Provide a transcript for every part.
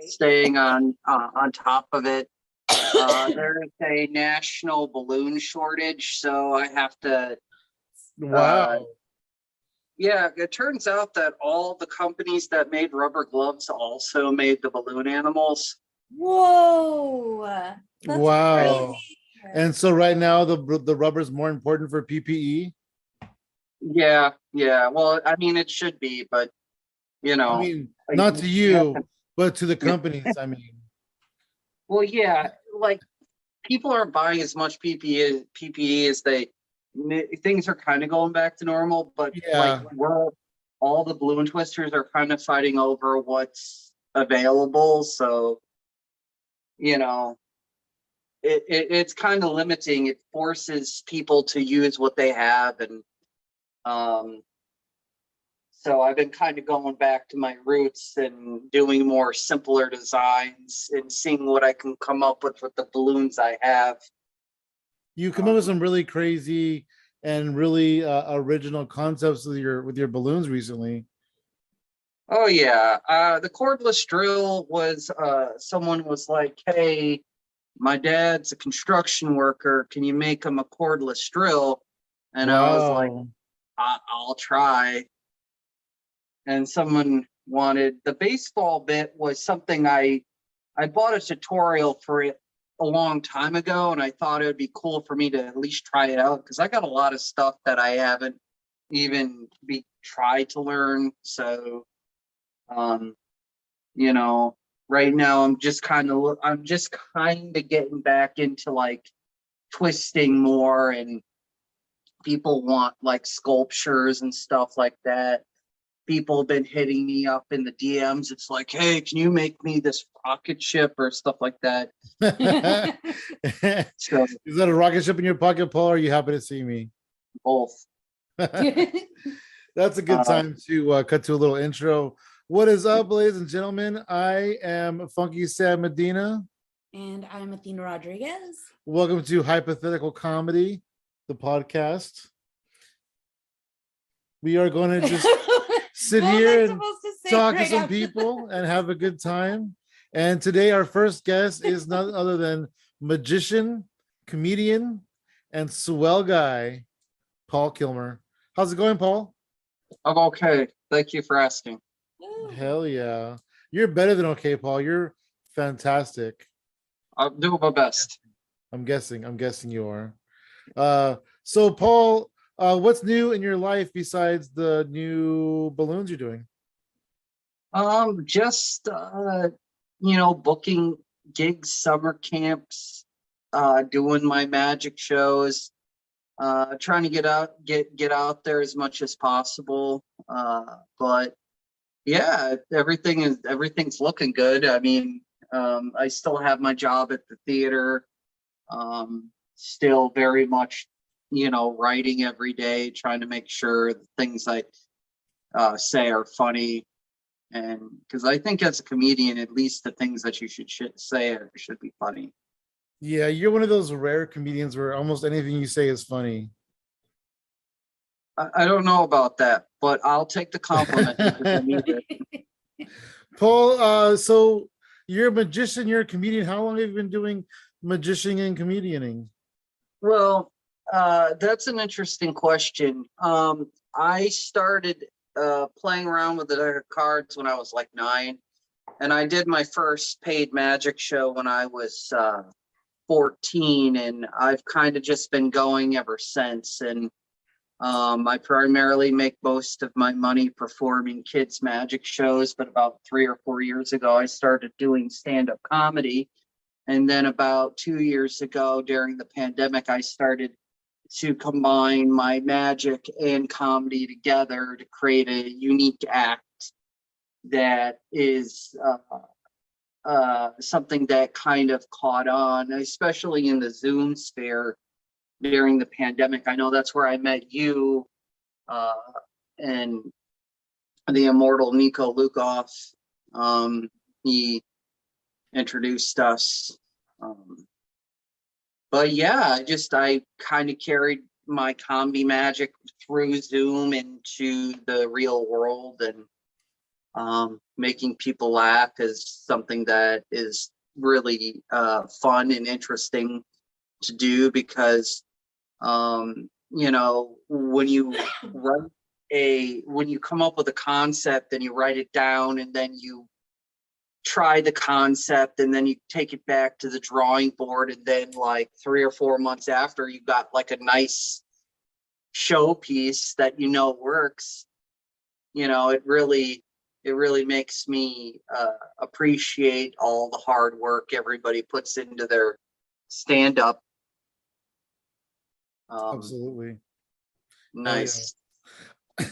staying on top of it. There's a national balloon shortage, so I have to. Wow. Yeah, it turns out that all the companies that made rubber gloves also made the balloon animals. Whoa. That's Wow. crazy. And so right now the rubber is more important for PPE. Yeah. Well, I mean, it should be, but I mean, not to you, but to the companies. I mean, well, yeah, like people aren't buying as much PPE as things are kind of going back to normal, but yeah, all the balloon twisters are kind of fighting over what's available. So, it's kind of limiting. It forces people to use what they have. And so I've been kind of going back to my roots and doing more simpler designs and seeing what I can come up with the balloons I have. you come up with some really crazy and really original concepts with your balloons recently. Oh yeah, the cordless drill was someone was like, "Hey, my dad's a construction worker. Can you make him a cordless drill?" And Wow. I was like, "I'll try." And someone wanted the baseball bit was something I bought a tutorial for it a long time ago, and I thought it would be cool for me to at least try it out because I got a lot of stuff that I haven't even tried to learn. So, right now I'm just kind of getting back into like twisting more, and people want like sculptures and stuff like that. People have been hitting me up in the DMs. It's like, hey, can you make me this rocket ship or stuff like that? So, is that a rocket ship in your pocket, Paul? Or are you happy to see me? Both. That's a good time to cut to a little intro. What is up, ladies and gentlemen? I am Funky Sam Medina. And I'm Athena Rodriguez. Welcome to Hypothetical Comedy, the podcast. We are going to just sit here and talk to some people and have a good time. And today our first guest is none other than magician, comedian, and swell guy, Paul Kilmer. How's it going, Paul? I'm okay. Thank you for asking. Hell yeah. You're better than okay, Paul. You're fantastic. I'll do my best. I'm guessing you are. So Paul, what's new in your life besides the new balloons you're doing? Just booking gigs, summer camps, doing my magic shows, trying to get out there as much as possible. But yeah, everything's looking good. I mean, I still have my job at the theater. Still very much, writing every day, trying to make sure the things I say are funny. And because I think as a comedian, at least the things that you should say should be funny. Yeah, you're one of those rare comedians where almost anything you say is funny. I don't know about that, but I'll take the compliment because I need it. Paul, so you're a magician, you're a comedian. How long have you been doing magician and comedianing? Well, that's an interesting question. I started playing around with the deck of cards when I was like 9, and I did my first paid magic show when I was 14, and I've kind of just been going ever since. And I primarily make most of my money performing kids' magic shows, but about 3 or 4 years ago, I started doing stand-up comedy. And then about 2 years ago, during the pandemic, I started to combine my magic and comedy together to create a unique act that is something that kind of caught on, especially in the Zoom sphere during the pandemic. I know that's where I met you and the immortal Nico Lukoff. He introduced us. But yeah, I kind of carried my comedy magic through Zoom into the real world. And making people laugh is something that is really fun and interesting to do, because you know, when you come up with a concept and you write it down, and then you try the concept, and then you take it back to the drawing board, and then like 3 or 4 months after, you got like a nice showpiece that you know works. You know, it really makes me appreciate all the hard work everybody puts into their stand-up. Absolutely. Nice. Oh,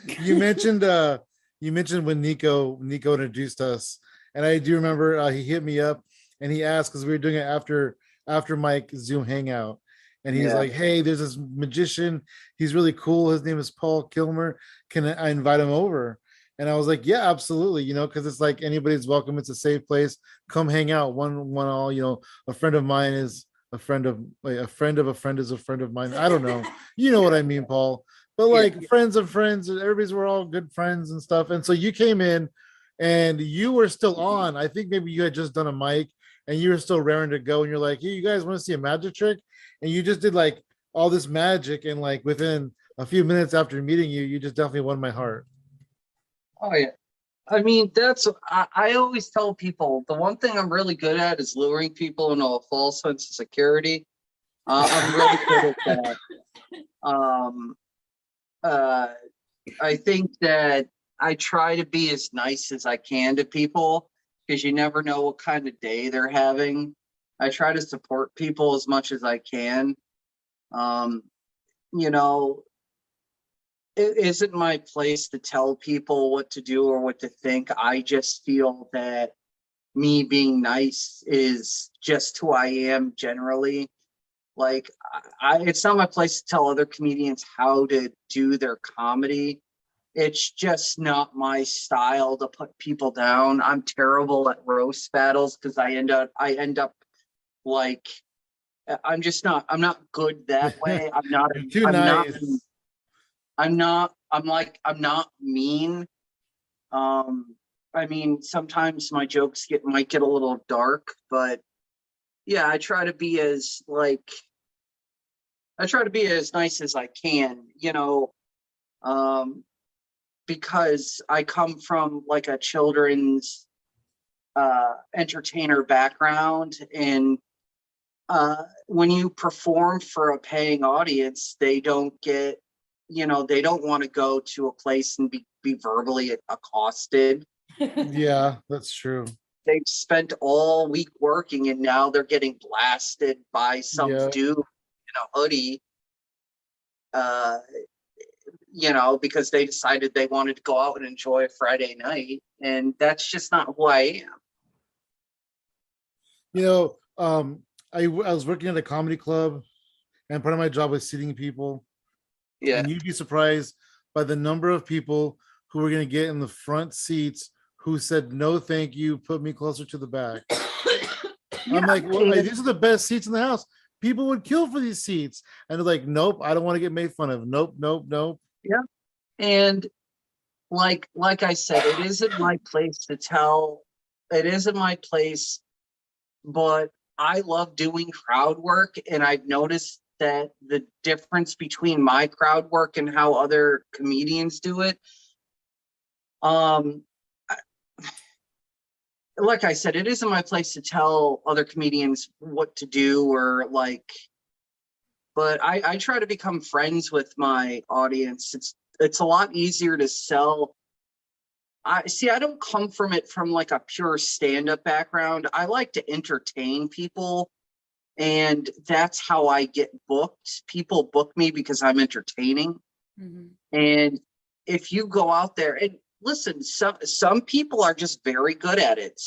yeah. you mentioned when Nico introduced us, and I do remember he hit me up and he asked, because we were doing it after Mike Zoom hangout, and he's like, hey, there's this magician, he's really cool, his name is Paul Kilmer, can I invite him over? And I was like, yeah, absolutely, you know, because it's like anybody's welcome, it's a safe place, come hang out, one all, you know, a friend of mine is a friend of a friend of a friend is a friend of mine, I don't know, you know what I mean, Paul, but like friends of friends, everybody's, we're all good friends and stuff. And so you came in and you were still on, I think maybe you had just done a mic and you were still raring to go, and you're like, hey, you guys want to see a magic trick? And you just did like all this magic, and like within a few minutes after meeting you, you just definitely won my heart. Oh yeah. I mean, I always tell people, the one thing I'm really good at is luring people into a false sense of security. I'm really good at that. I think that I try to be as nice as I can to people, because you never know what kind of day they're having. I try to support people as much as I can. You know, it isn't my place to tell people what to do or what to think. I just feel that me being nice is just who I am generally. Like, it's not my place to tell other comedians how to do their comedy. It's just not my style to put people down. I'm terrible at roast battles, because I end up like, I'm not good that way. I'm not mean. I mean, sometimes my jokes might get a little dark, but yeah, I try to be as nice as I can, you know, because I come from like a children's entertainer background, and when you perform for a paying audience, they don't want to go to a place and be verbally accosted. Yeah, that's true. They've spent all week working, and now they're getting blasted by some dude in a hoodie, you know, because they decided they wanted to go out and enjoy a Friday night, and that's just not who I am. You know, I was working at a comedy club, and part of my job was seating people. Yeah. And you'd be surprised by the number of people who were going to get in the front seats who said, no, thank you, put me closer to the back. I'm like, well, these are the best seats in the house. People would kill for these seats. And they're like, nope, I don't want to get made fun of. Nope. Yeah. And like I said, it isn't my place to tell. It isn't my place, but I love doing crowd work. And I've noticed that the difference between my crowd work and how other comedians do it, like I said, it isn't my place to tell other comedians what to do, or like, but I try to become friends with my audience. It's a lot easier to sell. I don't come from like a pure stand-up background. I like to entertain people, and that's how I get booked. People book me because I'm entertaining. Mm-hmm. And if you go out there and listen, some people are just very good at it.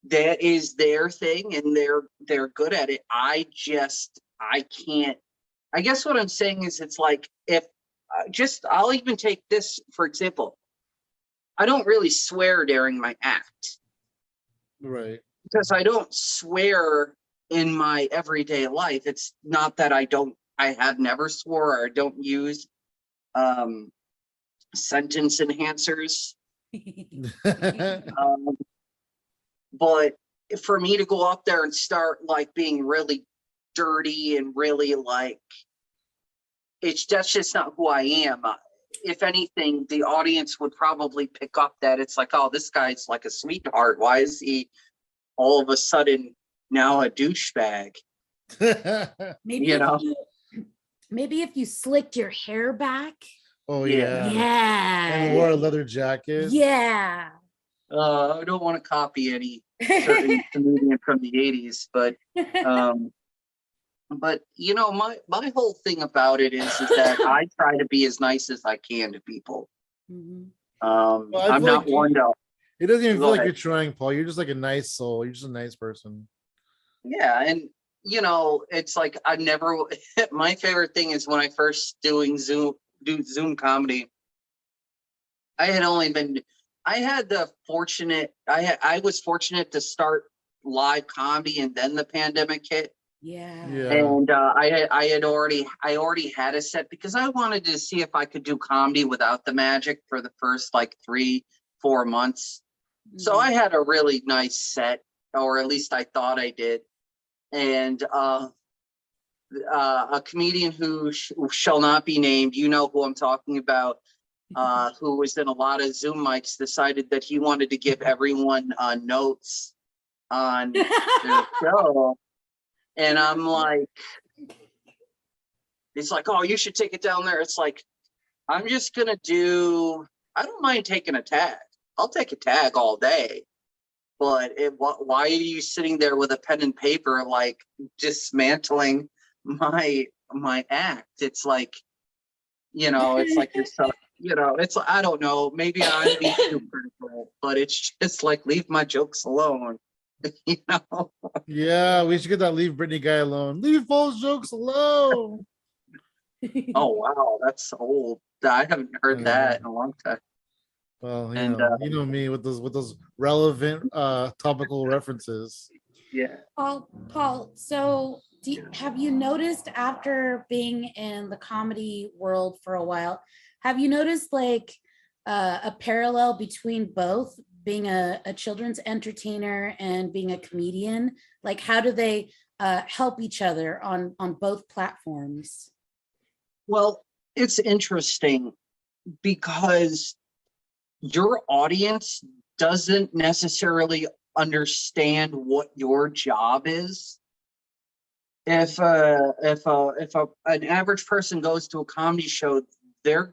That is their thing, and they're good at it. I can't. I guess what I'm saying is, it's like, if I'll even take this for example. I don't really swear during my act. Right. Because I don't swear in my everyday life. It's not that I have never swore, or I don't use sentence enhancers. Um, but for me to go up there and start like being really dirty and really like, that's just not who I am. If anything, the audience would probably pick up that it's like, oh, this guy's like a sweetheart. Why is he all of a sudden now a douchebag? Maybe You if know? maybe if you slicked your hair back. Oh Yeah. Yeah. and wore a leather jacket. Yeah. I don't want to copy any certain comedian from the 80s, but you know, my whole thing about it is that I try to be as nice as I can to people. Mhm. Well, I I'm feel not like one to. it doesn't even Go feel like ahead. you're trying, Paul. You're just like a nice soul. You're just a nice person. Yeah, and you know, it's like I never. My favorite thing is when I first do Zoom comedy. I had only been. I had the fortunate. I was fortunate to start live comedy, and then the pandemic hit. Yeah. Yeah. And I already had a set because I wanted to see if I could do comedy without the magic for the first like 3-4 months. So I had a really nice set, or at least I thought I did. And a comedian who shall not be named, you know who I'm talking about, who was in a lot of Zoom mics, decided that he wanted to give everyone notes on their show. And I'm like, it's like, oh, you should take it down there. It's like, I'm just going to I don't mind taking a tag. I'll take a tag all day. But why are you sitting there with a pen and paper, like dismantling my act? It's like, you know, it's like you're so, you know, it's, I don't know, maybe I'm being too critical, but it's just like, leave my jokes alone. You know? Yeah, we should get that Leave Britney guy alone. Leave Paul's jokes alone. Oh, wow, that's old. I haven't heard that in a long time. Well, And you know me with those relevant topical references. yeah. Paul, so have you noticed after being in the comedy world for a while, have you noticed like a parallel between both being a children's entertainer and being a comedian? Like, how do they help each other on both platforms? Well, it's interesting because your audience doesn't necessarily understand what your job is. If an average person goes to a comedy show, their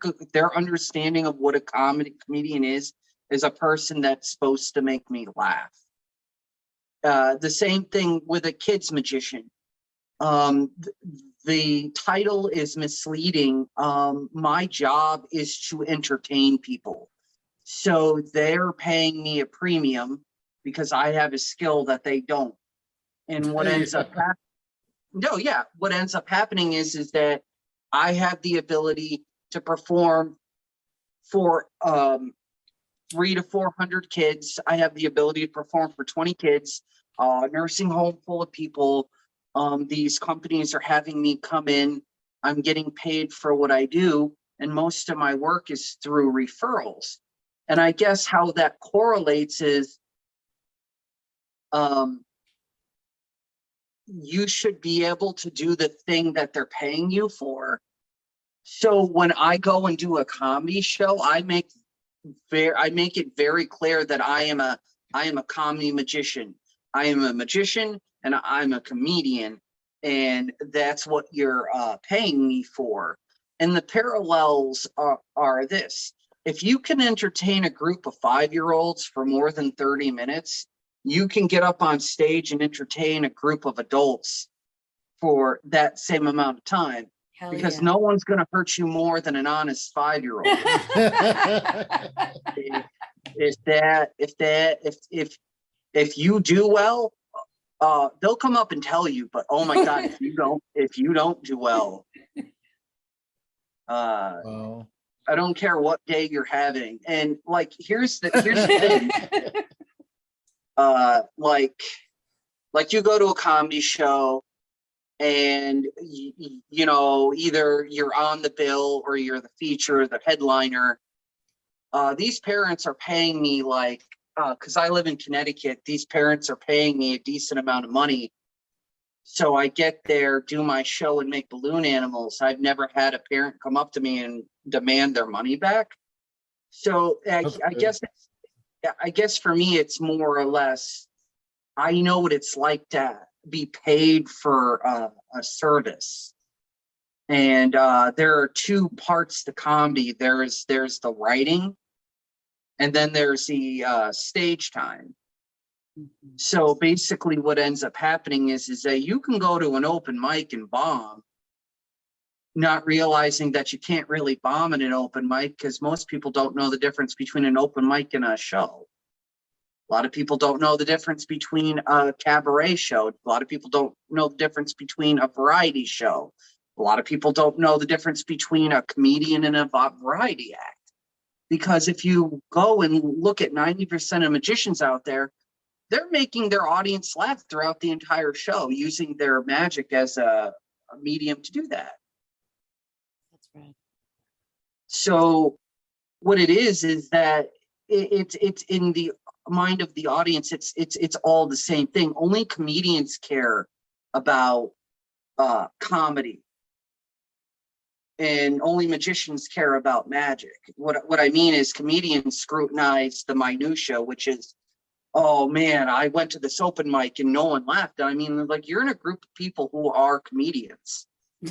understanding of what a comedian is a person that's supposed to make me laugh. The same thing with a kid's magician. The title is misleading. My job is to entertain people. So they're paying me a premium because I have a skill that they don't. And what ends up happening is that I have the ability to perform for 300 to 400 kids. I have the ability to perform for 20 kids, nursing home full of people. These companies are having me come in. I'm getting paid for what I do, and most of my work is through referrals. And I guess how that correlates is you should be able to do the thing that they're paying you for. So when I go and do a comedy show, I make it very clear that I am a comedy magician. I am a magician and I'm a comedian, and that's what you're paying me for. And the parallels are this: if you can entertain a group of 5-year-olds for more than 30 minutes, you can get up on stage and entertain a group of adults for that same amount of time. Hell because yeah. no one's going to hurt you more than an honest 5-year-old. If you do well, they'll come up and tell you. But oh my God, if you don't do well, Wow. I don't care what day you're having. And like, here's the thing. Like you go to a comedy show, and you know, either you're on the bill or you're the feature, the headliner. these parents are paying me like, because I live in Connecticut, these parents are paying me a decent amount of money. So I get there, do my show, and make balloon animals. I've never had a parent come up to me and demand their money back. So I guess for me, it's more or less, I know what it's like to be paid for a service. And there are two parts to comedy. There's the writing, and then there's the stage time. So basically what ends up happening is that you can go to an open mic and bomb, not realizing that you can't really bomb in an open mic because most people don't know the difference between an open mic and a show. A lot of people don't know the difference between a cabaret show. A lot of people don't know the difference between a variety show. A lot of people don't know the difference between a comedian and a variety act. Because if you go and look at 90% of magicians out there, they're making their audience laugh throughout the entire show, using their magic as a medium to do that. That's right. So what it is that it's in the mind of the audience. It's all the same thing. Only comedians care about comedy, and only magicians care about magic. What I mean is comedians scrutinize the minutia, which is, oh man, I went to this open mic and no one laughed. I mean, like, you're in a group of people who are comedians.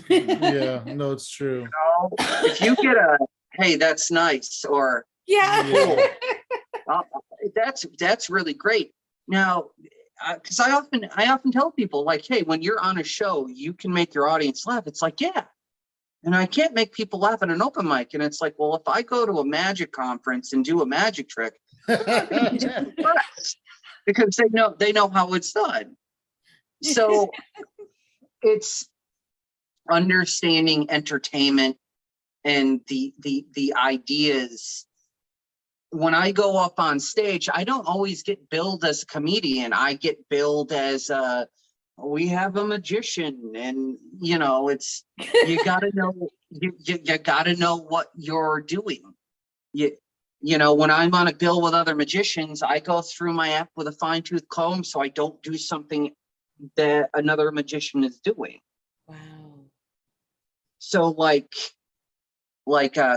Yeah, no, it's true. You know, if you get a, hey, that's nice, or Yeah. that's really great. Now, because I often tell people, like, hey, when you're on a show, you can make your audience laugh. It's like, yeah. And I can't make people laugh at an open mic. And it's like, well, if I go to a magic conference and do a magic trick, because they know how it's done. So it's understanding entertainment and the ideas. When I go up on stage, I don't always get billed as a comedian. I get billed as we have a magician, and you know, it's, you gotta know, you gotta know what you're doing. You know, when I'm on a bill with other magicians, I go through my act with a fine-tooth comb so I don't do something that another magician is doing. Wow. So like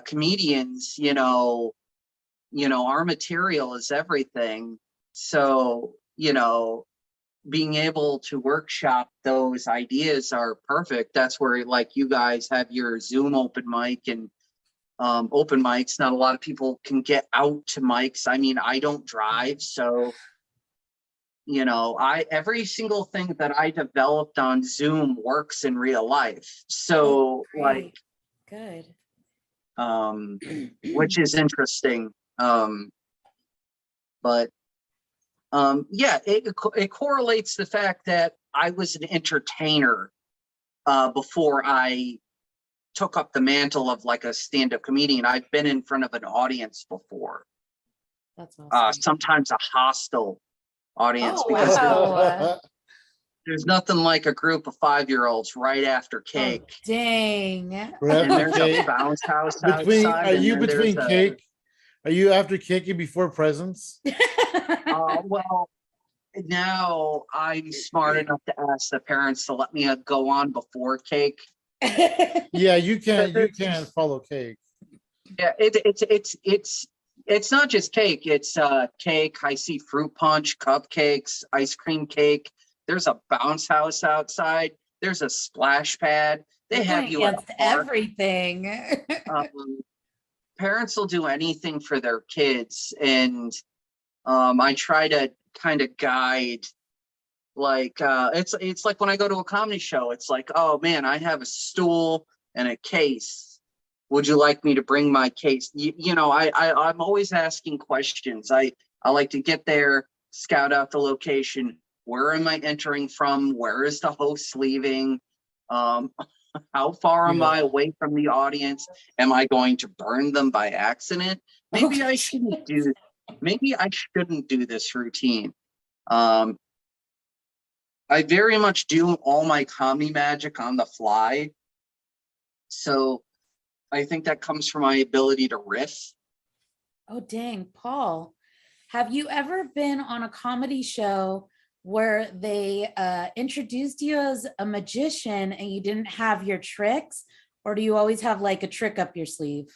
comedians, you know, our material is everything. So, you know, being able to workshop those ideas are perfect. That's where, like, you guys have your Zoom open mic and open mics. Not a lot of people can get out to mics. I mean, I don't drive, so, you know, every single thing that I developed on Zoom works in real life. So, like, good. Which is interesting. But yeah, it correlates the fact that I was an entertainer before I took up the mantle of like a stand-up comedian. I've been in front of an audience before. That's awesome. Sometimes a hostile audience, Oh, because wow. there's nothing like a group of 5-year-olds right after cake. Oh, dang. And there's a bounce house between outside. are you between cake? Are you after cake and before presents? Well, now I'm smart enough to ask the parents to let me go on before cake. Yeah, you can't follow cake. Yeah, it's not just cake. It's cake. I see fruit punch, cupcakes, ice cream cake. There's a bounce house outside. There's a splash pad. They have you against everything. Parents will do anything for their kids, and I try to kind of guide. Like it's like when I go to a comedy show, it's like, oh man, I have a stool and a case. Would you like me to bring my case? You know, I'm always asking questions. I like to get there, scout out the location. Where am I entering from? Where is the host leaving? How far am I away from the audience? Am I going to burn them by accident? Maybe I shouldn't do this routine. I very much do all my comedy magic on the fly. So I think that comes from my ability to riff. Oh, dang, Paul. Have you ever been on a comedy show where they introduced you as a magician and you didn't have your tricks? Or do you always have like a trick up your sleeve?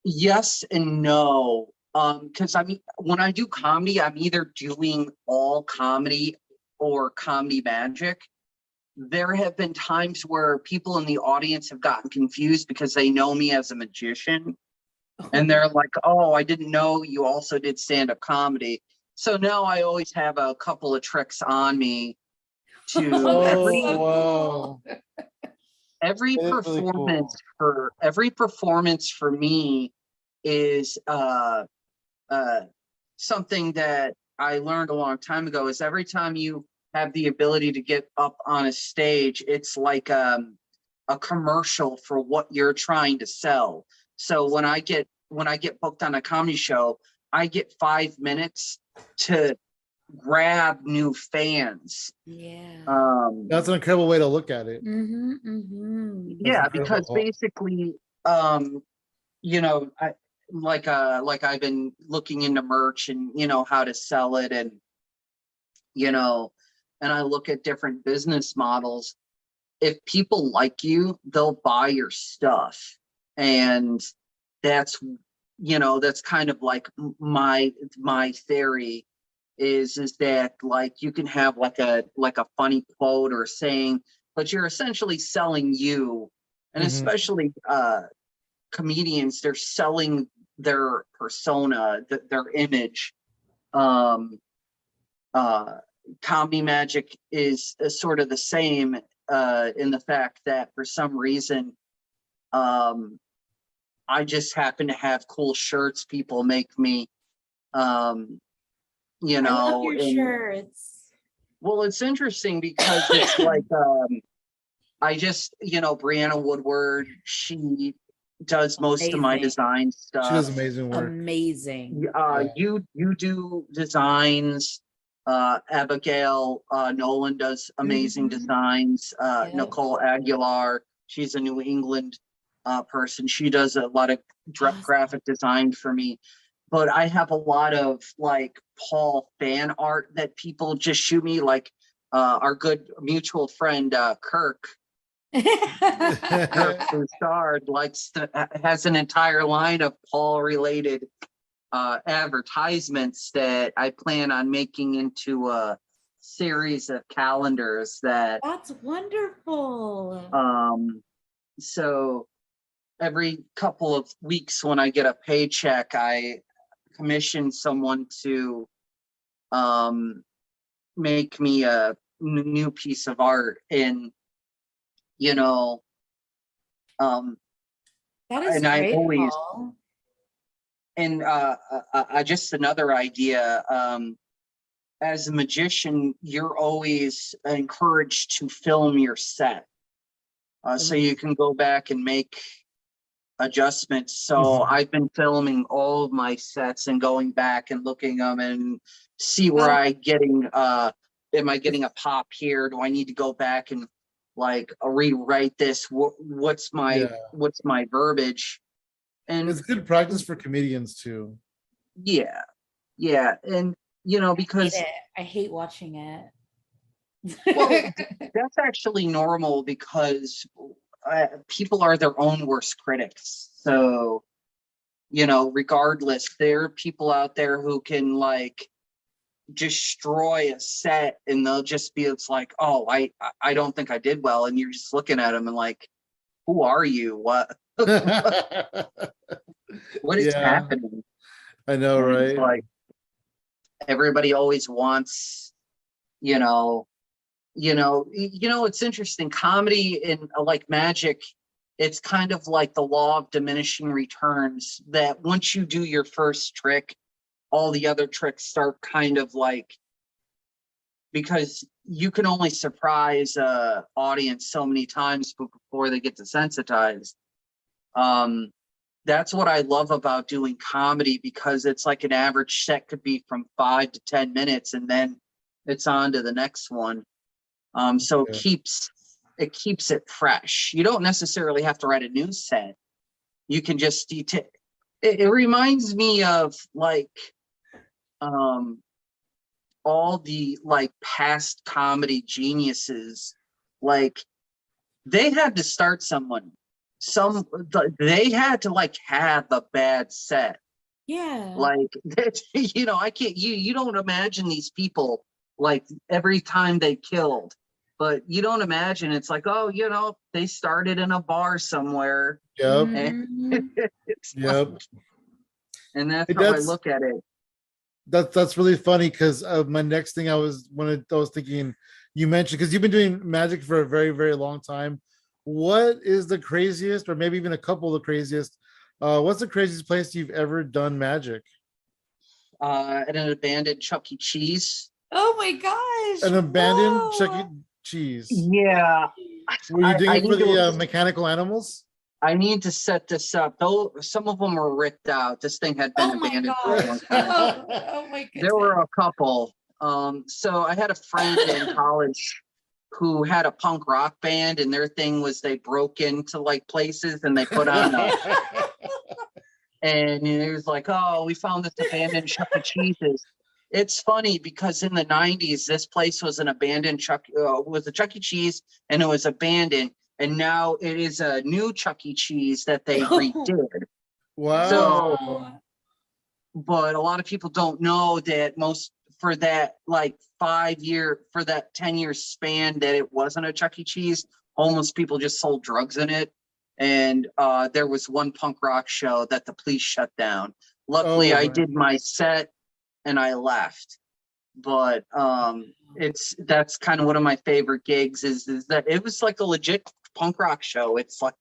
Yes and no. Because I mean, when I do comedy, I'm either doing all comedy or comedy magic. There have been times where people in the audience have gotten confused because they know me as a magician. And they're like, oh, I didn't know you also did stand-up comedy. So now I always have a couple of tricks on me to Wow. every That is really performance cool. for me is something that I learned a long time ago. Is every time you have the ability to get up on a stage, it's like a commercial for what you're trying to sell. So when I get booked on a comedy show, I get 5 minutes to grab new fans. Yeah. That's an incredible way to look at it. Yeah, because basically, you know, like I've been looking into merch and how to sell it, and and I look at different business models. If people like you, they'll buy your stuff, and that's that's kind of like my theory is that like you can have like a funny quote or saying, but you're essentially selling you, and especially comedians, they're selling their persona, their image. Comedy magic is sort of the same in the fact that for some reason I just happen to have cool shirts people make me. I love your shirts. Well, it's interesting because it's like I just Brianna Woodward, she does most of my design stuff. She does amazing work. Amazing. You do designs. Abigail Nolan does amazing designs. Nicole Aguilar, she's a New England person. She does a lot of graphic design for me. But I have a lot of like Paul fan art that people just shoot me, like our good mutual friend Kirk. Kirk Broussard has an entire line of Paul related advertisements that I plan on making into a series of calendars. That's wonderful. So every couple of weeks when I get a paycheck, I commission someone to make me a new piece of art, and that is and great, I always Paul. And just another idea, as a magician, you're always encouraged to film your set. So you can go back and make adjustments. So I've been filming all of my sets and going back and looking at them and see where am I getting a pop here? Do I need to go back and like rewrite this? What's my verbiage? And it's good practice for comedians too. Yeah. And because I hate watching it. Well, that's actually normal because people are their own worst critics. So, regardless, there are people out there who can like destroy a set, and it's like, oh, I don't think I did well, and you're just looking at them and like, who are you? What is happening? I know, and right? Like everybody always wants, it's interesting. Comedy and like magic, it's kind of like the law of diminishing returns, that once you do your first trick, all the other tricks start kind of like, because you can only surprise a audience so many times before they get desensitized. That's what I love about doing comedy, because it's like an average set could be from 5 to 10 minutes, and then it's on to the next one. So it keeps it fresh. You don't necessarily have to write a new set. You can just it reminds me of like um all the like past comedy geniuses. Like they had to start someone. They had to like have a bad set. Yeah. Like you know, I can't you don't imagine these people like every time they killed, but you don't imagine it's like, oh, you know, they started in a bar somewhere. Yep. And Mhm. it's Yep. like, and that's Hey, how I look at it. that's really funny because my next thing I was thinking, you mentioned, because you've been doing magic for a very, very long time. What is the craziest, or maybe even a couple of the craziest? What's the craziest place you've ever done magic? At an abandoned Chuck E. Cheese. Oh my gosh. An abandoned Chuck E. Whoa. Cheese. Yeah, Were you doing I it for need the to mechanical animals? I need to set this up. Though some of them were ripped out. This thing had been Oh my abandoned for a gosh. long time. Oh my There goodness. were a couple. So I had a friend in college who had a punk rock band, and their thing was they broke into like places and they put on a, and it was like, oh, we found this abandoned Chuck E. Cheese's. It's funny because in the 90s, this place was an abandoned was a Chuck E. Cheese, and it was abandoned. And now it is a new Chuck E. Cheese that they redid. So, Wow. but a lot of people don't know that most for that like 5 year for that 10-year span that it wasn't a Chuck E. Cheese, homeless people just sold drugs in it. And there was one punk rock show that the police shut down. Luckily, Oh I my. did my set and I left. But that's kind of one of my favorite gigs is that it was like a legit punk rock show. It's like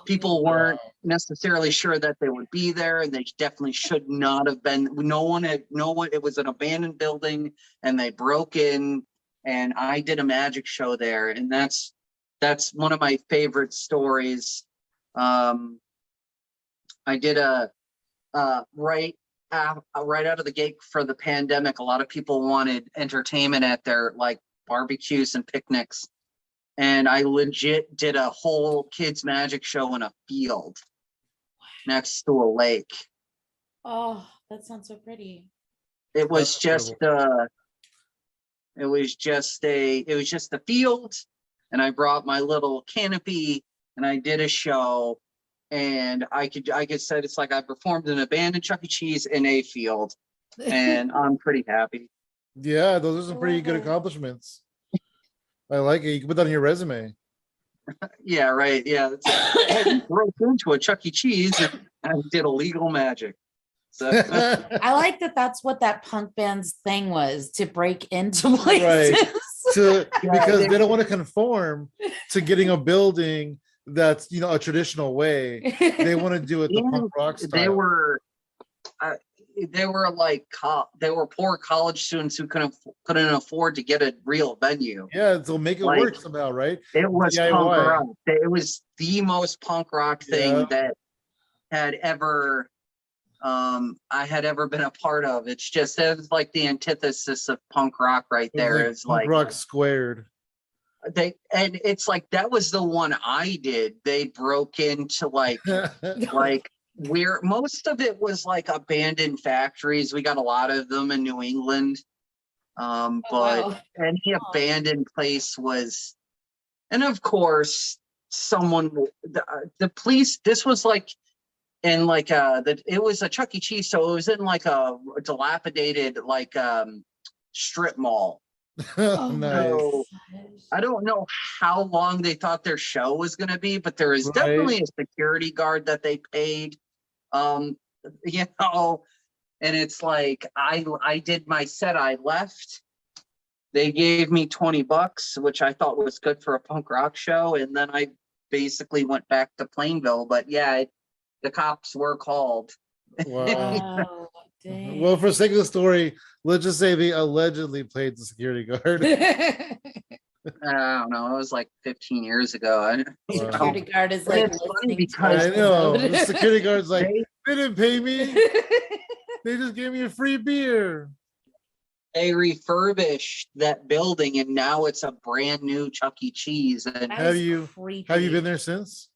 people weren't necessarily sure that they would be there, and they definitely should not have been. No one, it was an abandoned building, and they broke in, and I did a magic show there, and that's one of my favorite stories. I did a right out of the gate for the pandemic. A lot of people wanted entertainment at their like barbecues and picnics, and I legit did a whole kids magic show in a field next to a lake. Oh, that sounds so pretty. It That's was just incredible. it was just a field, and I brought my little canopy and I did a show, and I could said it's like I performed an abandoned Chuck E. Cheese in a field, and I'm pretty hacky. Yeah, those are some pretty good accomplishments. I like it. You can put that on your resume. Yeah, right. Yeah, it's like, hey, we broke into a Chuck E. Cheese and I did illegal magic. So I like that that's what that punk band's thing was, to break into places. Right. Because they don't want to conform to getting a building that's, you know, a traditional way. They want to do it the punk rock style. they were like they were poor college students who couldn't afford to get a real venue. Yeah, so make it Like, work somehow, right? It was DIY. punk rock. It was the most punk rock thing that had ever I had ever been a part of. It's just, it was like the antithesis of punk rock right there. It's punk like rock squared. and it's like that was the one I did. They broke into like where most of it was like abandoned factories. We got a lot of them in New England. But wow. any abandoned place was, and of course the police, this was like in like it was a Chuck E. Cheese, so it was in like a dilapidated like strip mall. Nice. So I don't know how long they thought their show was going to be, but there is definitely a security guard that they paid. You know, and it's like I did my set, I left. They gave me $20, which I thought was good for a punk rock show, and then I basically went back to Plainville. But yeah, the cops were called. Wow. Dang. Well, for the sake of the story, let's just say they allegedly played the security guard. I don't know. It was like 15 years ago. Security guard is like, it's funny because I know the security guard's like, they didn't pay me. They just gave me a free beer. They refurbished that building, and now it's a brand new Chuck E. Cheese. And have you been there since?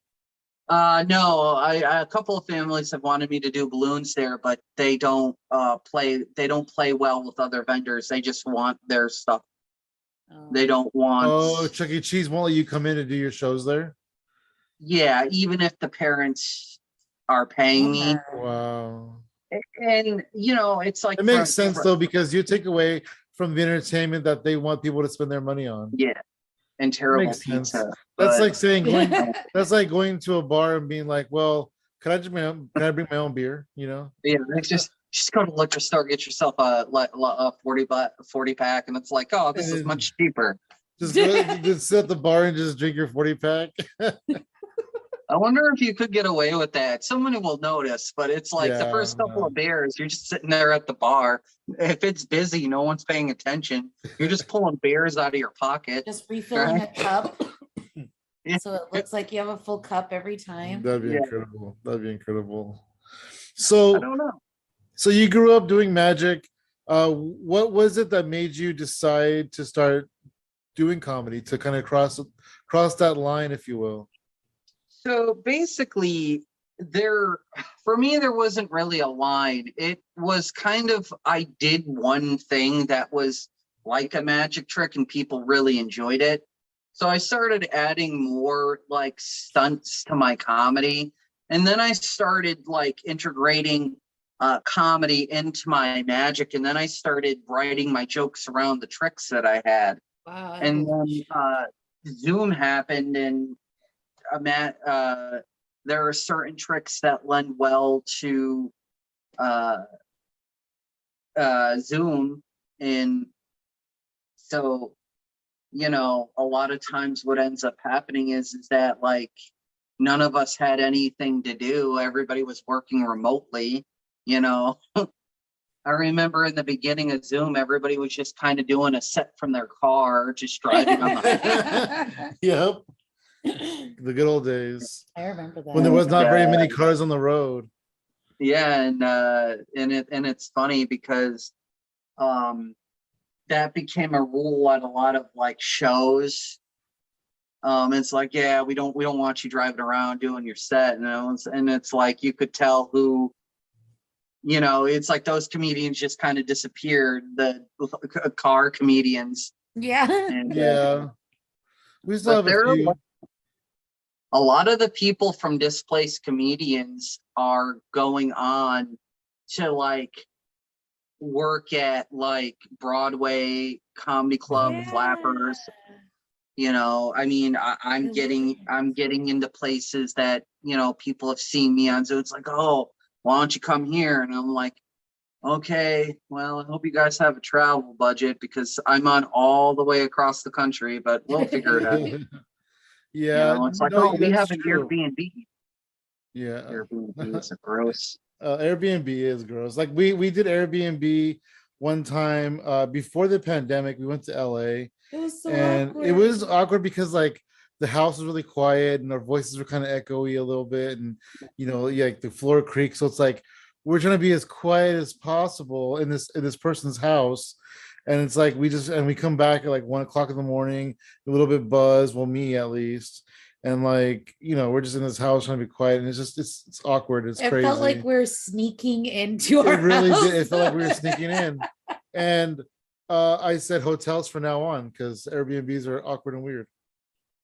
No, a couple of families have wanted me to do balloons there, but they don't play well with other vendors. They just want their stuff. They don't want. Oh, Chuck E. Cheese won't let you come in to do your shows there? Yeah, even if the parents are paying me. Wow. And it's like It makes sense though, because you take away from the entertainment that they want people to spend their money on. Yeah, and terrible pizza. That's like saying that's like going to a bar and being like, well, can I bring my own beer? Yeah, it's just go to the liquor store, get yourself a 40 pack, and it's like, oh, this is much cheaper. Just sit at the bar and just drink your 40 pack. I wonder if you could get away with that. Someone will notice, but it's like the first couple of beers, you're just sitting there at the bar. If it's busy, no one's paying attention. You're just pulling beers out of your pocket. Just refilling a cup. So it looks like you have a full cup every time. That'd be incredible. That'd be incredible. So I don't know. So you grew up doing magic. What was it that made you decide to start doing comedy, to kind of cross that line, if you will? So basically, for me, there wasn't really a line. It was kind of, I did one thing that was like a magic trick and people really enjoyed it. So I started adding more like stunts to my comedy. And then I started like integrating comedy into my magic. And then I started writing my jokes around the tricks that I had. Wow. And then Zoom happened, and there are certain tricks that lend well to Zoom. And so, a lot of times what ends up happening is that like none of us had anything to do. Everybody was working remotely, I remember in the beginning of Zoom, everybody was just kind of doing a set from their car, just driving on the Yep. The good old days. I remember that. When there was not very many cars on the road. Yeah, and it's funny because that became a rule at a lot of like shows. It's like, yeah, we don't want you driving around doing your set, and it's like you could tell who, it's like those comedians just kind of disappeared, the car comedians. Yeah. And, we still have a few. A lot of the people from Displaced Comedians are going on to like work at like Broadway comedy club flappers. I'm getting into places that people have seen me on. So it's like, oh, why don't you come here? And I'm like, okay, well, I hope you guys have a travel budget because I'm on all the way across the country, but we'll figure it out. Yeah, it's like, we have an Airbnb. Yeah, Airbnb is gross. Airbnb is gross. Like we did Airbnb one time before the pandemic. We went to LA. It was so and awkward. It was awkward because like the house was really quiet and our voices were kind of echoey a little bit, and like the floor creaks. So it's like we're trying to be as quiet as possible in this person's house. And it's like we come back at like 1 o'clock in the morning, a little bit buzzed, well, me at least. And like, we're just in this house trying to be quiet, and it's awkward. It's crazy. It felt like we're sneaking into our house. Did. It felt like we were sneaking in. And I said hotels from now on because Airbnbs are awkward and weird.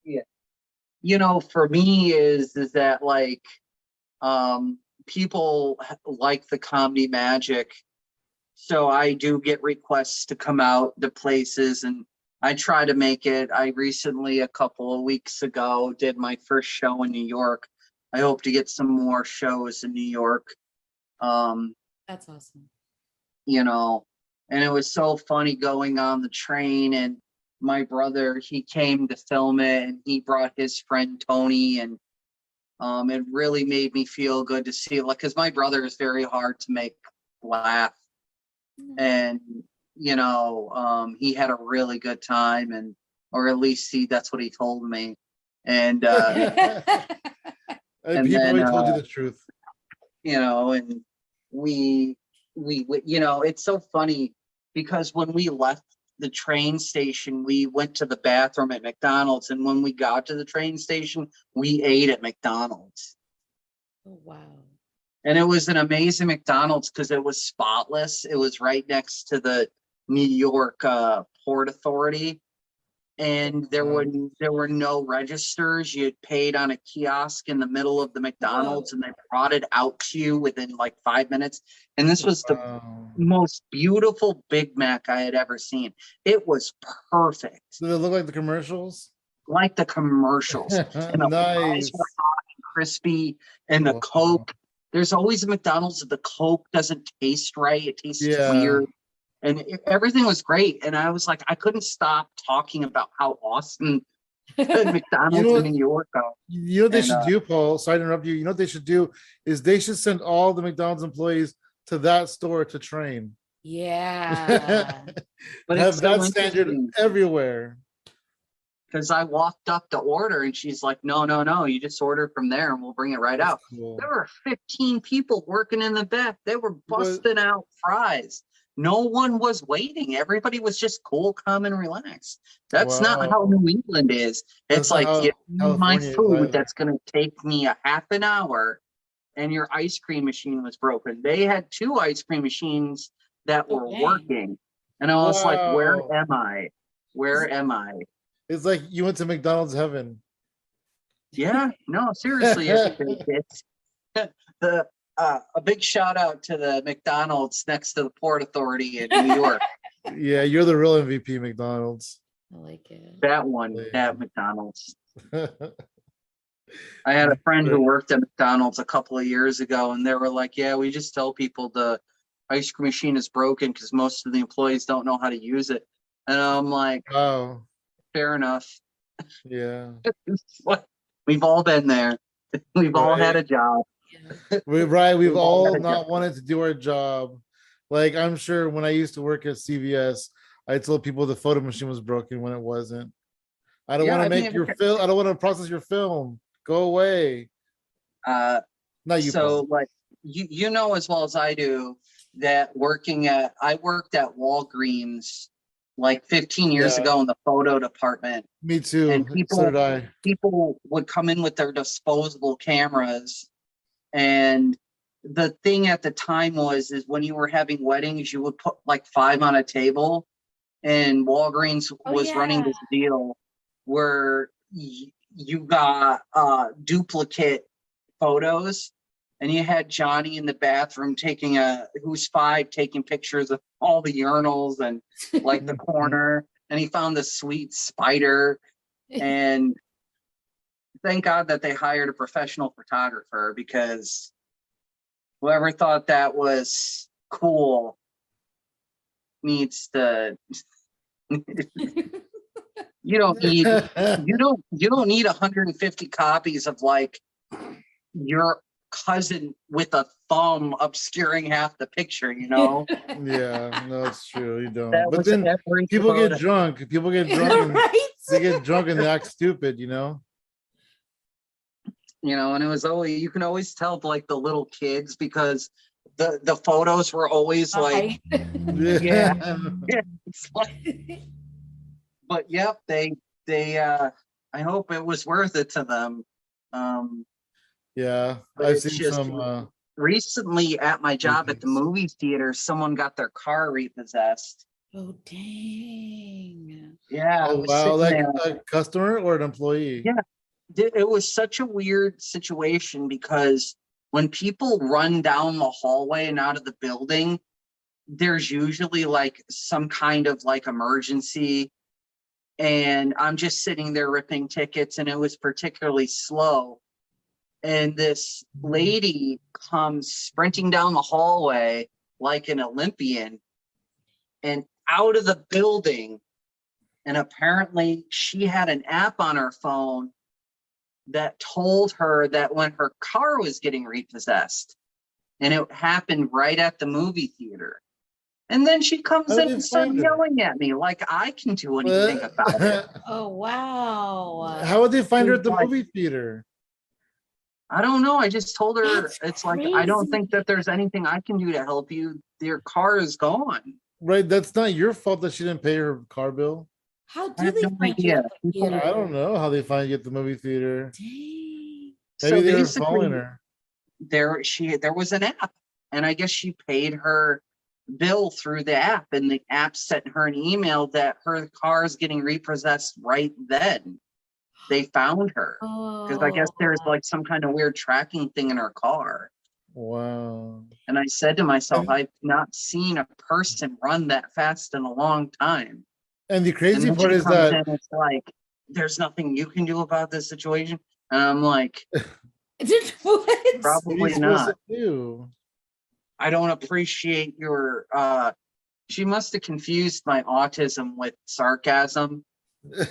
Yeah. For me is that like people like the comedy magic. So I do get requests to come out to places, and I try to make it. I recently, a couple of weeks ago, did my first show in New York. I hope to get some more shows in New York. That's awesome. And it was so funny going on the train, and my brother, he came to film it, and he brought his friend Tony, and it really made me feel good to see it, like, because my brother is very hard to make laugh. And he had a really good time, or at least that's what he told me. And and people told you the truth. And we it's so funny because when we left the train station, we went to the bathroom at McDonald's, and when we got to the train station, we ate at McDonald's. Oh, wow. And it was an amazing McDonald's because it was spotless. It was right next to the New York Port Authority. And there were no registers. You had paid on a kiosk in the middle of the McDonald's, and they brought it out to you within like 5 minutes. And this was the most beautiful Big Mac I had ever seen. It was perfect. Did it look like the commercials? Like the commercials. And the fries were hot and crispy, and the Coke. There's always a McDonald's that the Coke doesn't taste right. It tastes weird. And everything was great. And I was like, I couldn't stop talking about how awesome McDonald's in New York are. You know what they should do, Paul? Sorry to interrupt you. You know what they should do is they should send all the McDonald's employees to that store to train. Yeah. But have it's that standard everywhere. Because I walked up to order and she's like, no, you just order from there and we'll bring it right out. Cool. There were 15 people working in the back. They were busting out fries. No one was waiting. Everybody was just cool, calm, and relaxed. That's not how New England is. It's like, my food that's going to take me a half an hour, and your ice cream machine was broken. They had 2 ice cream machines that were working. And I was like, where am I? Where am I? It's like you went to McDonald's heaven. Yeah, no, seriously. It's a big shout out to the McDonald's next to the Port Authority in New York. Yeah, you're the real MVP, McDonald's. I like it. That one, that McDonald's. I had a friend who worked at McDonald's a couple of years ago, and they were like, yeah, we just tell people the ice cream machine is broken because most of the employees don't know how to use it. And I'm like, oh, fair enough. Yeah. We've all been there. We've all had a job. We've all not wanted to do our job. Like, I'm sure when I used to work at CVS, I told people the photo machine was broken when it wasn't. I don't want to make your film. I don't want to process your film. Go away. Not you. So, like, you know as well as I do that I worked at Walgreens like 15 years ago in the photo department. Me too. And people would come in with their disposable cameras. And the thing at the time is when you were having weddings, you would put like 5 on a table. And Walgreens was running this deal where you got duplicate photos. And you had Johnny in the bathroom who's 5, taking pictures of all the urinals and like the corner. And he found the sweet spider. And thank God that they hired a professional photographer, because whoever thought that was cool needs to. You don't need 150 copies of like your cousin with a thumb obscuring half the picture, Yeah, no, it's true. You don't. But then people get drunk. They get drunk and they act stupid, and it was always, you can always tell like the little kids because the photos were always like, it's like, but yep, they I hope it was worth it to them. Yeah, I've seen some. Recently at my job at the movie theater, someone got their car repossessed. Oh, dang. Yeah. Oh, wow. Like a customer or an employee? Yeah. It was such a weird situation because when people run down the hallway and out of the building, there's usually like some kind of like emergency. And I'm just sitting there ripping tickets, and it was particularly slow. And this lady comes sprinting down the hallway like an Olympian and out of the building. And apparently she had an app on her phone that told her that when her car was getting repossessed, and it happened right at the movie theater. And then she comes in and starts yelling at me like I can do anything about it. Oh, wow. How would they find her at the movie theater? I don't know. I just told her, it's like, I don't think that there's anything I can do to help you. Your car is gone. Right. That's not your fault that she didn't pay her car bill. How do they find you at the theater? I don't know how they find you at the movie theater. Dang. Maybe they were following her. there was an app, and I guess she paid her bill through the app, and the app sent her an email that her car is getting repossessed right then. They found her because I guess there's like some kind of weird tracking thing in her car. Wow. And I said to myself, I've not seen a person run that fast in a long time. And the crazy And part she is comes that in, it's like, there's nothing you can do about this situation. And I'm like, What? what are you probably supposed not. to do? I don't appreciate your she must have confused my autism with sarcasm.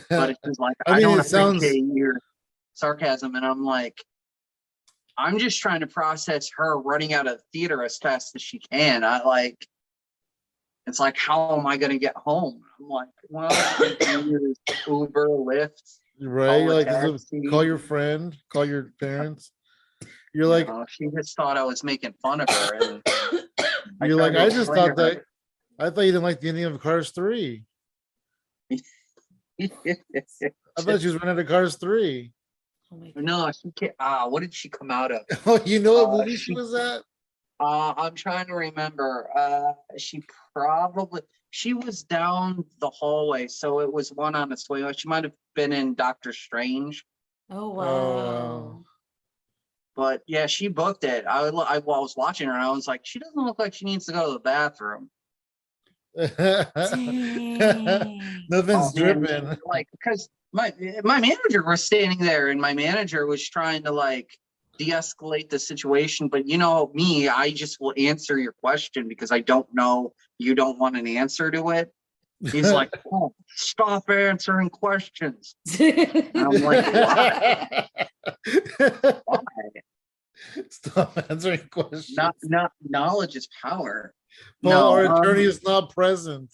But she's like, I I mean, don't it sounds appreciate your sarcasm. And I'm like, I'm just trying to process her running out of the theater as fast as she can. It's like, how am I going to get home? I'm like, well, you can use Uber, Lyft, right. call a Like, taxi. call your friend, call your parents. You're like, she just thought I was making fun of her. And you're like, I just thought that. I thought you didn't like the ending of Cars 3. I thought she was running out of Cars 3. Oh my God. No, she can't. What did she come out of? Oh, you know what movie she was at? I'm trying to remember. She was down the hallway, so it was one on its way. She might have been in Doctor Strange. Oh wow. Oh. But yeah, she booked it. I was watching her, and I was like, she doesn't look like she needs to go to the bathroom. Nothing's dripping. Like, because my manager was standing there, and my manager was trying to like de-escalate the situation. But you know me, I just will answer your question because I don't know you don't want an answer to it. He's like, oh, stop answering questions. And I'm like, why? Why? Stop answering questions. Not knowledge is power. Paul, our attorney is not present.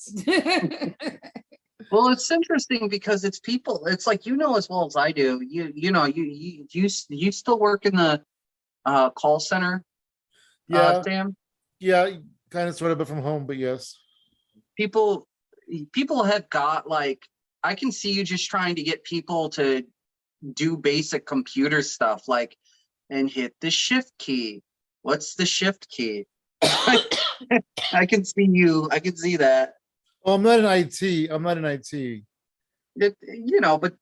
Well, it's interesting because it's people. It's like, you know as well as I do. You still work in the call center, Yeah, Sam? yeah, kind of sort of, but from home. But yes, People have got like, I can see you just trying to get people to do basic computer stuff, like, and hit the shift key. What's the shift key? I can see you. I can see that. oh, I'm not in IT. I'm not in IT. But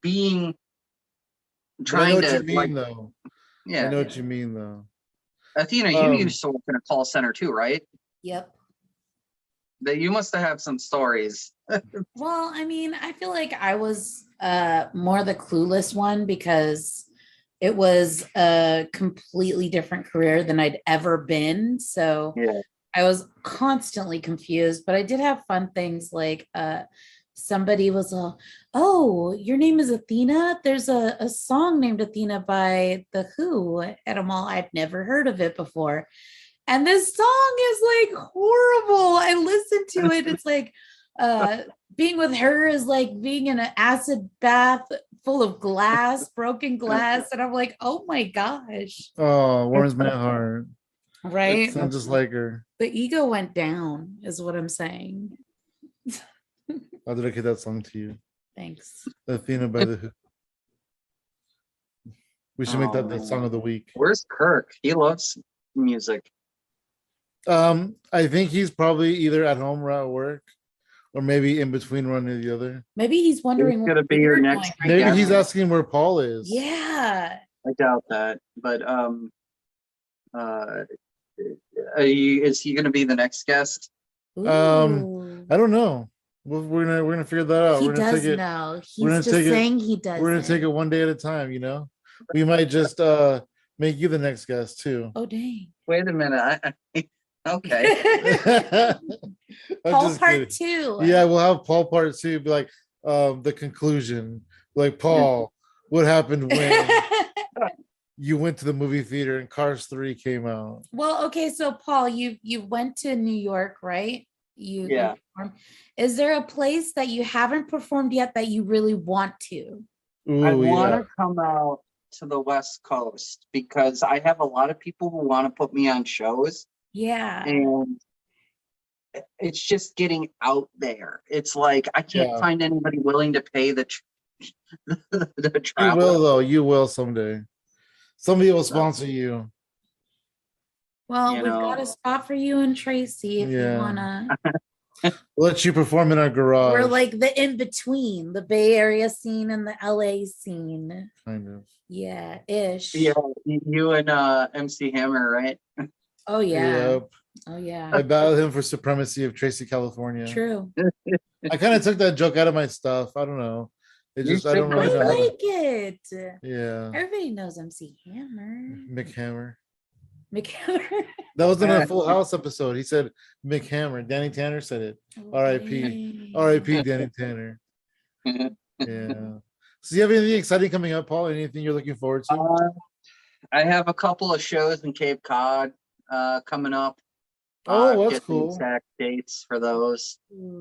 being But I know trying what to you mean, like, though. yeah. I know what you mean, though. Athena, you used to work in a call center too, right? Yep. That you must have some stories. Well, I mean, I feel like I was more the clueless one because it was a completely different career than I'd ever been. So Yeah. I was constantly confused, but I did have fun things like somebody was oh, your name is Athena? There's a song named Athena by The Who. And I'm all, I'd never heard of it before. And this song is like horrible. I listened to it. It's like being with her is like being in an acid bath full of glass, broken glass. And I'm like, oh my gosh. Oh, warms my heart. Right? Sounds just like her. The ego went down, is what I'm saying. I'll dedicate that song to you. Thanks. Athena by The Who. We should make that the song of the week. Where's Kirk? He loves music. I think he's probably either at home or at work, or maybe in between one or the other. Maybe he's wondering Who's gonna be your next doing Maybe right he's now. asking where Paul is. Yeah. I doubt that, but is he gonna be the next guest? Ooh. I don't know. We're gonna figure that out. He We're gonna does take it. know. we're gonna He's just take it- saying he does. We're gonna take it one day at a time. We might just make you the next guest too. Oh dang. Wait a minute. Okay. I'm Paul just part kidding. 2. Yeah, we'll have Paul part 2. Be like the conclusion. Like, Paul, what happened when you went to the movie theater and Cars 3 came out? Well, okay, so Paul, you went to New York, right? You Yeah. performed. Is there a place that you haven't performed yet that you really want to? Ooh, I want yeah. to come out to the West Coast because I have a lot of people who want to put me on shows, Yeah. and it's just getting out there. It's like I can't Yeah. find anybody willing to pay the You travel. will, though. You will someday. Somebody will sponsor you. Well, You we've know, got a spot for you and Tracy if you wanna. We'll let you perform in our garage. We're like the in between, the Bay Area scene and the LA scene. Kind of. Yeah, ish. yeah, you and MC Hammer, right? Oh yeah. Yep. Oh yeah. I battled him for supremacy of Tracy, California. True. I kind of took that joke out of my stuff. I don't know. It You just I should don't go really I know. How to, like it. yeah. Everybody knows MC Hammer. Mick Hammer. McHammer. That was in a Full House episode. He said Mick Hammer. Danny Tanner said it. R.I.P. R.I.P. Danny Tanner. Yeah. So, do you have anything exciting coming up, Paul? Anything you're looking forward to? I have a couple of shows in Cape Cod coming up. Oh, that's Get the cool. exact dates for those.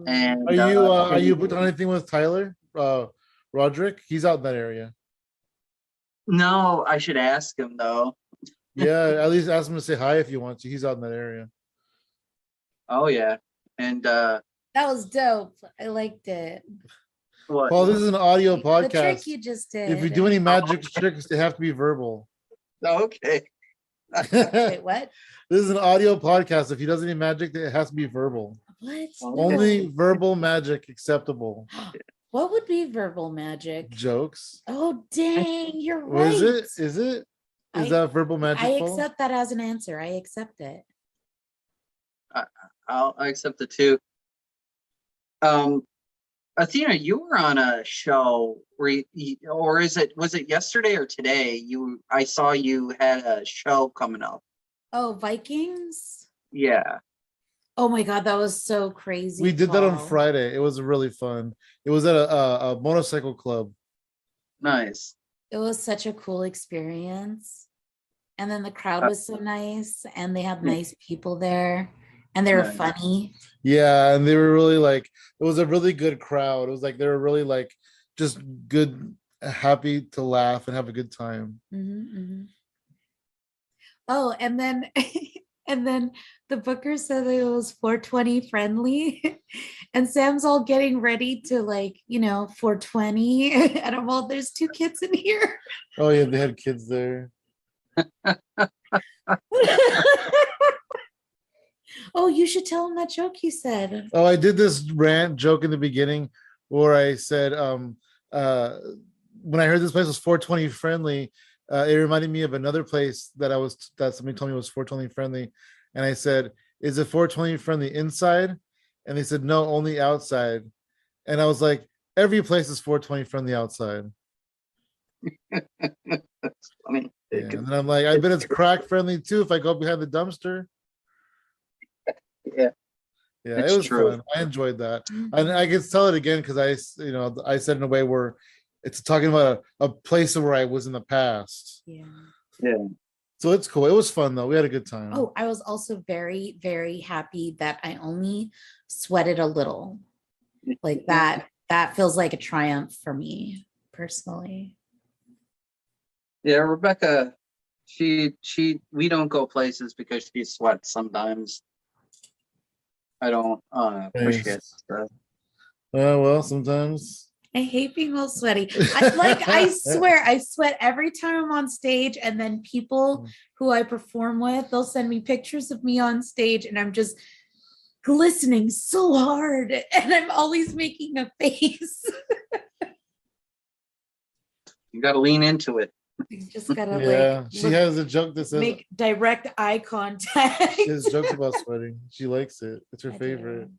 And Are you booked on anything with Tyler Roderick? He's out in that area. No, I should ask him though. Yeah, at least ask him to say hi if you want to. He's out in that area. Oh yeah, and That was dope. I liked it. what? Paul, this is an audio The podcast. trick you just did. If you do any magic tricks, they have to be verbal. Okay. Wait, what? This is an audio podcast. If he does any magic, it has to be verbal. What? Okay. Only verbal magic acceptable. What would be verbal magic? Jokes. Oh dang, you're What right. is it? Is it? Is that verbal magic? I Paul? accept that as an answer. I accept it. I accept it too. Athena, you were on a show where was it yesterday or today? I saw you had a show coming up. Oh, Vikings? Yeah. Oh my God, that was so crazy. We did that on Paul. Friday. It was really fun. It was at a motorcycle club. Nice. It was such a cool experience. And then the crowd was so nice, and they had nice people there, and they were Nice. funny. Yeah, and they were really like, it was a really good crowd. It was like they were really like just good, happy to laugh and have a good time. Oh, and then and then the booker said that it was 420 friendly, and Sam's all getting ready to 420, and I'm all, there's 2 kids in here. Oh yeah, they had kids there. Oh, you should tell him that joke you said. Oh, I did this rant joke in the beginning where I said, when I heard this place was 420 friendly, it reminded me of another place that somebody told me was 420 friendly. And I said, is it 420 friendly inside? And they said, no, only outside. And I was like, every place is 420 friendly outside. That's funny. Yeah, and then I'm like, I bet it's crack friendly too if I go behind the dumpster. Yeah. Yeah, It's it was true. fun. I enjoyed that. And I can tell it again because I said in a way where it's talking about a place where I was in the past. Yeah. So it's cool. It was fun though. We had a good time. Oh, I was also very, very happy that I only sweated a little. Like that feels like a triumph for me personally. Yeah, Rebecca, we don't go places because she sweats sometimes. I don't appreciate that. Well, sometimes. I hate being all sweaty. I swear, I sweat every time I'm on stage, and then people who I perform with, they'll send me pictures of me on stage, and I'm just glistening so hard, and I'm always making a face. You got to lean into it. You just gotta she has a joke that says make direct eye contact. She has jokes about sweating. She likes it. It's her favorite. Do.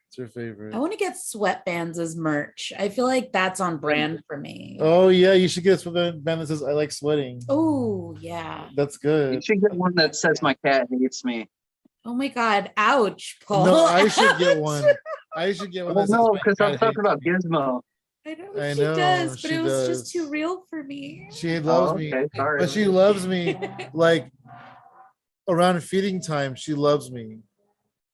It's her favorite. I want to get sweatbands as merch. I feel like that's on brand for me. Oh yeah, you should get a sweatband that says I like sweating. Oh yeah. That's good. You should get one that says my cat hates me. Oh my God. Ouch, Paul. No, I should get one. I should get one. Well, no, because I'm talking about Gizmo. I know I she know, does, but she it was does. just too real for me. She loves me. Sorry. But she loves me like around feeding time. She loves me.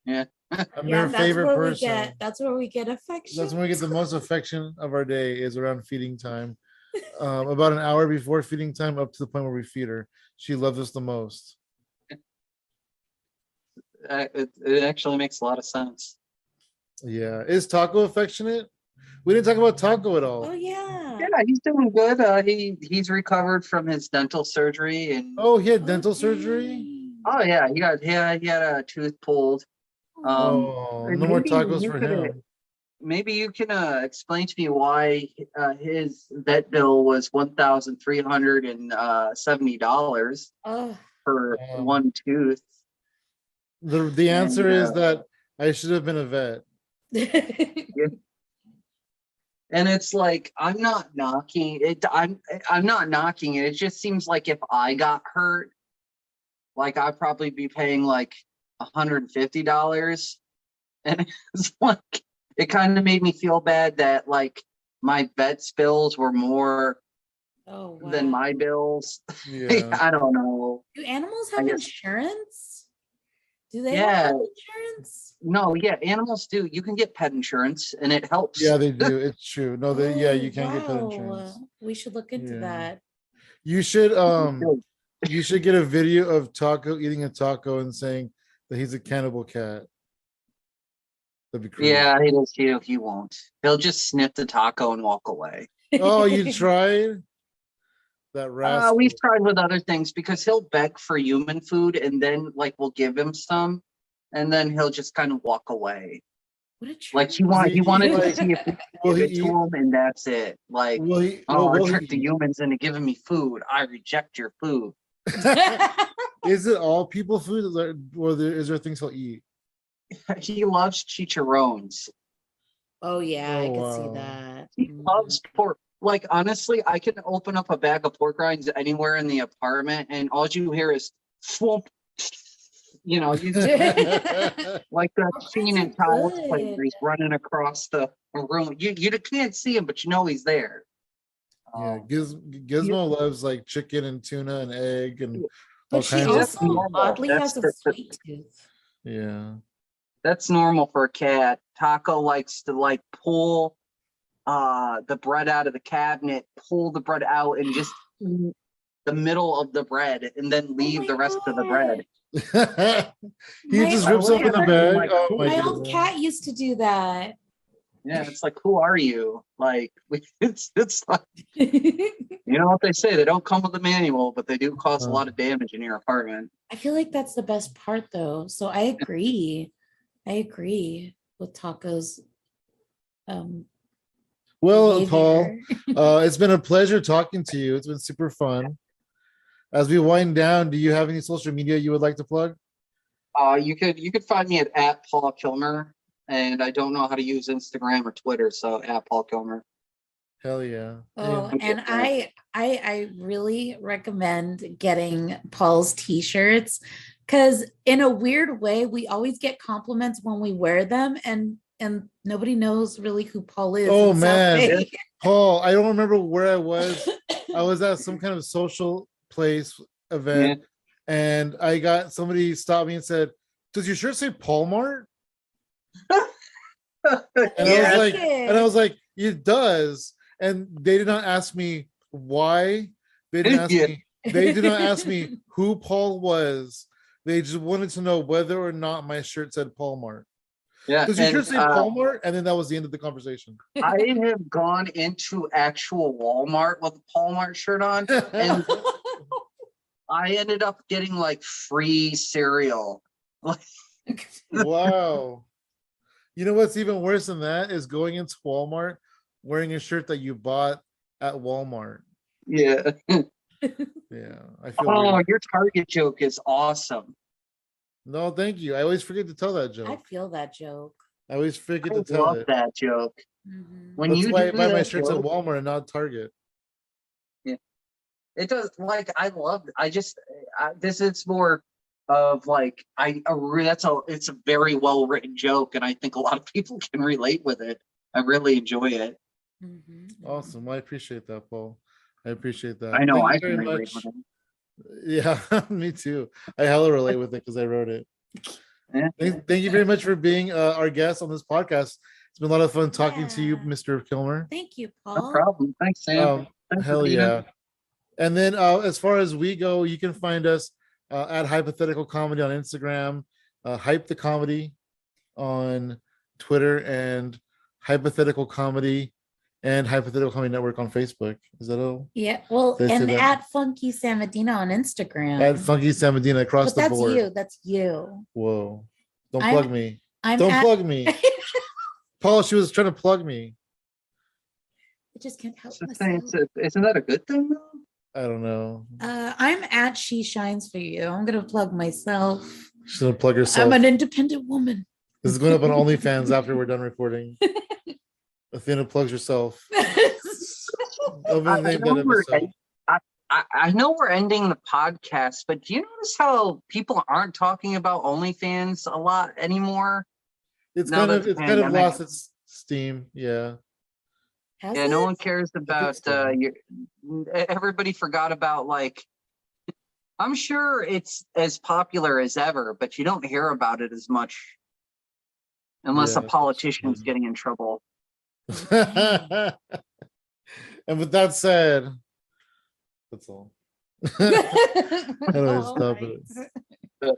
Yeah. I'm her favorite person. That's where we get affection. That's when we get the most affection of our day is around feeding time. About an hour before feeding time up to the point where we feed her. She loves us the most. It actually makes a lot of sense. Yeah. Is Taco affectionate? We didn't talk about Taco at all. Oh yeah. Yeah, he's doing good. He's recovered from his dental surgery and Oh, he had dental surgery? Oh yeah, he had a tooth pulled. Oh, And no more maybe tacos you for could him. maybe you can explain to me why his vet bill was $1,370 Oh. for Um, one tooth. the And answer is that I should have been a vet. yeah, and it's like I'm not knocking it. I'm not knocking it. It just seems like if I got hurt, like I'd probably be paying like $150. And it's like it kind of made me feel bad that like my vet's bills were more Oh than wow. my bills. Yeah. I don't know. Do animals I have guess insurance? Do they have yeah. health insurance? No, yeah, animals do. You can get pet insurance and it helps. Yeah, they do. It's true. No, yeah, Oh you can't get pet wow. insurance. We should look into Yeah. that. You should get a video of Taco eating a taco and saying that he's a cannibal cat. That'd be crazy. Yeah, he won't. He'll just sniff the taco and walk away. Oh, you tried? That rascal. We've tried with other things because he'll beg for human food and then like we'll give him some and then he'll just kind of walk away. What a Like trip. he wanted to like, see if we will could he give it to eat? him and that's it. Like, Will I he tricked the eat? humans into giving me food. I reject your food. Is it all people food, or is there things he'll eat? He loves chicharrones. Oh yeah, Oh I could see wow. that. He loves pork. Like honestly, I can open up a bag of pork rinds anywhere in the apartment, and all you hear is "swoop." You know, you like that Pork scene rinds in are Child's Play good. where he's running across the room. You can't see him, but you know he's there. Yeah, Um, Gizmo loves like chicken and tuna and egg and all But she kinds of that's also food. normal. oddly has a sweet tooth. Yeah. That's normal for a cat. Taco likes to like pull the bread out of the cabinet, pull the bread out, and just eat the middle of the bread, and then Oh leave my the rest of the bread. god. He My just I rips look open at the him and I'm bag. like, Oh my my goodness. old cat used to do that. yeah, it's like, who are you? Like, it's like, you know what they say? They don't come with a manual, but they do cause a lot of damage in your apartment. I feel like that's the best part though. So I agree. I agree with Taco's Well, Paul, behavior. it's been a pleasure talking to you. It's been super fun. As we wind down, do you have any social media you would like to plug? You could find me at Paul Kilmer, and I don't know how to use Instagram or Twitter, so at Paul Kilmer. Hell yeah. Oh, And and I really recommend getting Paul's t-shirts because in a weird way, we always get compliments when we wear them and nobody knows really who Paul is oh in South man, Bay. Paul, I don't remember where I was. I was at some kind of social place Yeah. event, and I got somebody stopped me and said, "Does your shirt say Paul Mart?" And Yeah. I was like, "It does." And they did not ask me why. They didn't ask Yeah. me. They did not ask me who Paul was. They just wanted to know whether or not my shirt said Paul Mart. Yeah, Does your and shirt say Paul Mart? And then that was the end of the conversation. I have gone into actual Walmart with a Paul Mart shirt on, and I ended up getting like free cereal. Wow. You know what's even worse than that is going into Walmart wearing a shirt that you bought at Walmart. Yeah. Yeah, I feel Oh, weird. your Target joke is awesome. No, thank you. I always forget to tell that I joke. feel that joke. I always forget I to tell love it. that joke. Mhm. When That's you why do I buy my that shirts at joke, Walmart and not Target. yeah, it does. Like I love. This is more of like it's a very well written joke, and I think a lot of people can relate with it. I really enjoy it. Mhm. Awesome. Well, I appreciate that, Paul. I appreciate that. I know Thank you I can very relate much. with it. Yeah, me too. I hella relate with it because I wrote it. Yeah. Thank you very much for being our guest on this podcast. It's been a lot of fun talking to you, Yeah. Mr. Kilmer. Thank you, No Paul. problem. Thanks, Sam. Thanks, Hell Medina. yeah. And then as far as we go, you can find us at Hypothetical Comedy on Instagram, Hype the Comedy on Twitter, and Hypothetical Comedy and Hypothetical Comedy Network on Facebook. Is that all? Yeah. Well, Did I say and that? at Funky San Medina on Instagram. At Funky San Medina across But the that's board. you. That's you. Whoa. Don't I'm- plug me. I'm Don't at- plug me. Paul, she was trying to plug me. I just can't help It's the thing, myself. isn't that a good thing though? I don't know. I'm at She Shines For You. I'm gonna plug myself. She's gonna plug herself. I'm an independent woman. This is going up on OnlyFans after we're done recording. Athena plugs herself. I know we're ending the podcast, but do you notice how people aren't talking about OnlyFans a lot anymore? It's Now kind that of the it's kind of pandemic- lost its steam. Yeah. Has Yeah, it? no one cares about so. everybody forgot about, like, I'm sure it's as popular as ever, but you don't hear about it as much unless Yeah, a politician's that's getting in trouble. And with that said, that's all. How do I stop it?